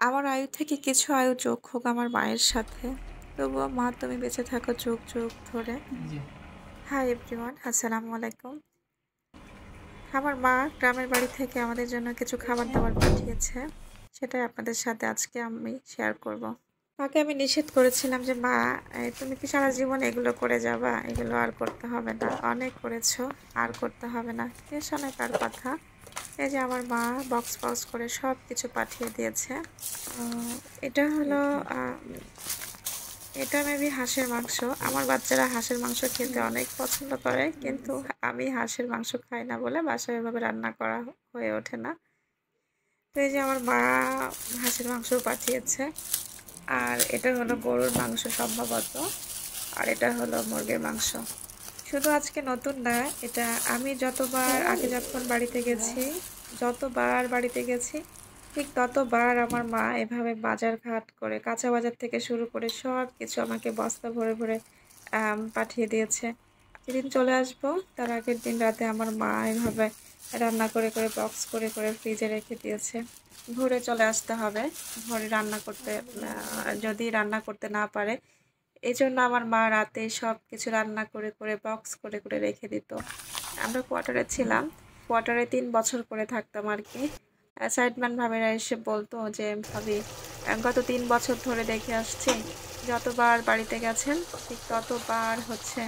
আমার আয়ু থেকে কিছু আয়ু যোগ হোক আমার মায়ের সাথে। তবুও মা তুমি বেঁচে থাকো যুগ যুগ ধরে। জি। হাই এভরিওয়ান, আসসালামু আলাইকুম। আমার মা গ্রামের বাড়ি থেকে আমাদের জন্য কিছু খাবার দাবার পাঠিয়েছে, সেটাই আপনাদের সাথে আজকে আমি শেয়ার করব। মাকে আমি নিষেধ করেছিলাম যে মা, তুমি কি সারা জীবন এগুলো করে যাবা? এগুলো আর করতে হবে না, অনেক করেছো, আর করতে হবে না। কে শোনে কার কথা? এই যে আমার মা বক্স বক্স করে সব কিছু পাঠিয়ে দিয়েছে। এটা হলো এটা মেবি হাঁসের মাংস। আমার বাচ্চারা হাঁসের মাংস খেতে অনেক পছন্দ করে, কিন্তু আমি হাঁসের মাংস খাই না বলে বাসায় এভাবে রান্না করা হয়ে ওঠে না। তো এই যে আমার মা হাঁসের মাংস পাঠিয়েছে, আর এটা হলো গরুর মাংস সম্ভবত, আর এটা হলো মুরগির মাংস। শুধু আজকে নতুন না, এটা আমি যতবার আগে যখন বাড়িতে গেছি, যতবার বাড়িতে গেছি ঠিক ততবার আমার মা এভাবে বাজার ঘাট করে কাঁচা বাজার থেকে শুরু করে সব কিছু আমাকে বস্তা ভরে ভরে পাঠিয়ে দিয়েছে। যেদিন চলে আসবো তার আগের দিন রাতে আমার মা এভাবে রান্না করে করে বক্স করে করে ফ্রিজে রেখে দিয়েছে। ভোরে চলে আসতে হবে, ভোরে রান্না করতে, যদি রান্না করতে না পারে এই জন্য আমার মা রাতে সব কিছু রান্না করে করে বক্স করে করে রেখে দিত। আমরা কোয়ার্টারে ছিলাম, কোয়ার্টারে 3 বছর করে থাকতাম আর কি। সাইডম্যান ভাবিরা এসে বলতো যে ভাবি, গত 3 বছর ধরে দেখে আসছি যতবার বাড়িতে গেছেন ঠিক ততবার হচ্ছে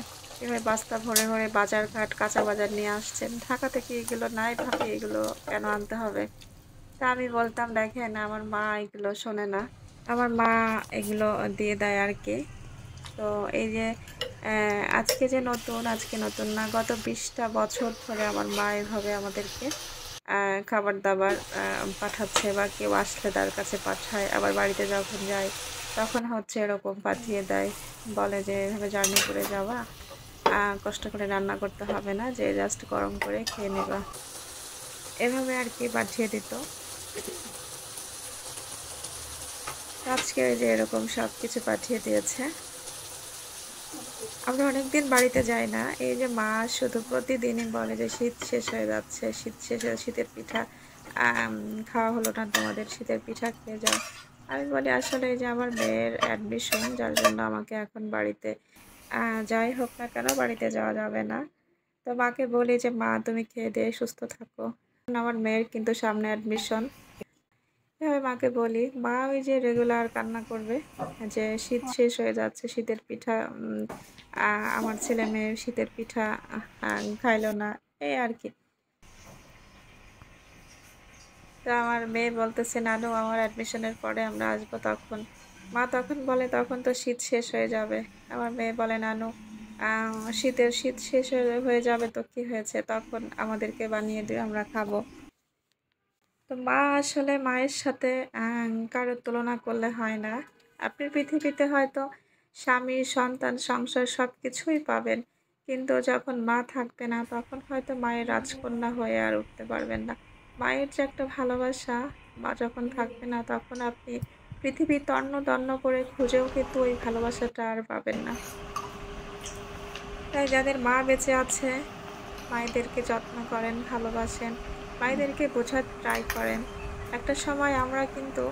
এভাবে বস্তা ভরে ভরে বাজার ঘাট কাঁচা বাজার নিয়ে আসছেন। ঢাকা থেকে এগুলো নাই ভাবি, এগুলো কেন আনতে হবে? তা আমি বলতাম দেখেন আমার মা এগুলো শোনে না, আমার মা এগুলো দিয়ে দেয় আর কি। তো এই যে আজকে নতুন না, গত 20টা বছর ধরে আমার মা এভাবে আমাদেরকে খাবার দাবার পাঠাচ্ছে, বা কেউ আসলে তার কাছে পাঠায়, আবার বাড়িতে যখন যায় তখন হচ্ছে এরকম পাঠিয়ে দেয়। বলে যে এভাবে জার্নি করে যাওয়া, কষ্ট করে রান্না করতে হবে না, যে জাস্ট গরম করে খেয়ে নেবা, এভাবে আর কি পাঠিয়ে দিত। আজকে ওই যে এরকম সব কিছু পাঠিয়ে দিয়েছে। আমরা অনেকদিন বাড়িতে যাই না, এই যে মা শুধু প্রতিদিনই বলে যে শীত শেষ হয়ে যাচ্ছে, শীত শেষ হয়ে শীতের পিঠা খাওয়া হলো না তোমাদের, শীতের পিঠা খেয়ে যাও। আমি বলি আসলে এই যে আমার মেয়ের অ্যাডমিশন, যার জন্য আমাকে এখন বাড়িতে যাই হোক না কেন বাড়িতে যাওয়া যাবে না। তো মাকে বলি যে মা তুমি খেয়ে দিয়ে সুস্থ থাকো, আমার মেয়ের কিন্তু সামনে অ্যাডমিশন। এভাবে মাকে বলি, মা ওই যে রেগুলার কান্না করবে যে শীত শেষ হয়ে যাচ্ছে, শীতের পিঠা আমার ছেলে মেয়ে শীতের পিঠা খাইলো না, এই আর কি। তো আমার মেয়ে বলতেছে নানু আমার অ্যাডমিশনের পরে আমরা আসবো তখন। মা তখন বলে তখন তো শীত শেষ হয়ে যাবে। আমার মেয়ে বলে নানু শীত শেষ হয়ে যাবে তো কি হয়েছে, তখন আমাদেরকে বানিয়ে দিয়ে আমরা খাবো। তো মা আসলে মায়ের সাথে কারোর তুলনা করলে হয় না। আপনি পৃথিবীতে হয়তো স্বামী সন্তান সংসার সব কিছুই পাবেন, কিন্তু যখন মা থাকবে না তখন হয়তো মায়ের রাজকন্যা হয়ে আর উঠতে পারবেন না। মায়ের যে একটা ভালোবাসা, মা যখন থাকবে না তখন আপনি পৃথিবী তন্ন তন্ন করে খুঁজেও কিন্তু ওই ভালোবাসাটা আর পাবেন না। তাই যাদের মা বেঁচে আছে মায়েদেরকে যত্ন করেন, ভালোবাসেন, মায়েদেরকে বোঝার ট্রাই করেন। একটা সময় আমরা কিন্তু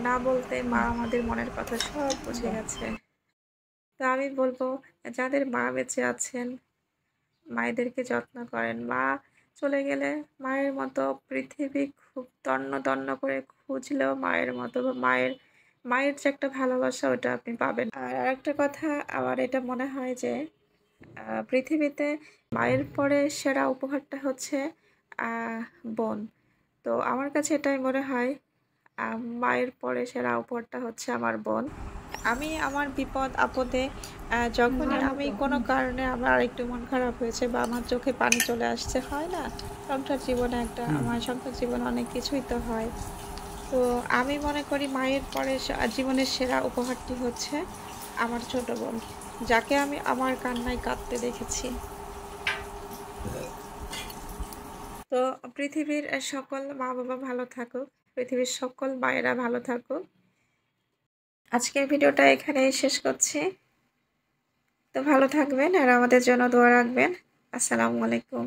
না বলতে মা আমাদের মনের কথা সব বুঝে গেছে। তো আমি বলবো যাদের মা বেঁচে আছেন মায়েদেরকে যত্ন করেন। মা চলে গেলে মায়ের মতো পৃথিবী খুব তন্ন তন্ন করে খুঁজলেও মায়ের মতো বা মায়ের যে একটা ভালোবাসা ওটা আপনি পাবেন। আর আরেকটা কথা আমার এটা মনে হয় যে পৃথিবীতে মায়ের পরে সেরা উপহারটা হচ্ছে আহ, বোন। তো আমার কাছে এটাই মনে হয়, মায়ের পরে সেরা উপহারটা হচ্ছে আমার বোন। আমি আমার বিপদ আপদে যখনই আমি কোনো কারণে আমার একটু মন খারাপ হয়েছে বা আমার চোখে পানি চলে আসছে, হয় না সংসার জীবনে আমার সংসার জীবনে অনেক কিছুই তো হয়। তো আমি মনে করি মায়ের পরে জীবনের সেরা উপহারটি হচ্ছে আমার ছোট বোন, যাকে আমি আমার কান্নায় কাঁদতে দেখেছি। তো পৃথিবীর সকল মা বাবা ভালো থাকুক, পৃথিবীর সকল মায়েরা ভালো থাকুক। আজকের ভিডিওটা এখানেই শেষ করছি। তো ভালো থাকবেন আর আমাদের জন্য দোয়া রাখবেন। আসসালামু আলাইকুম।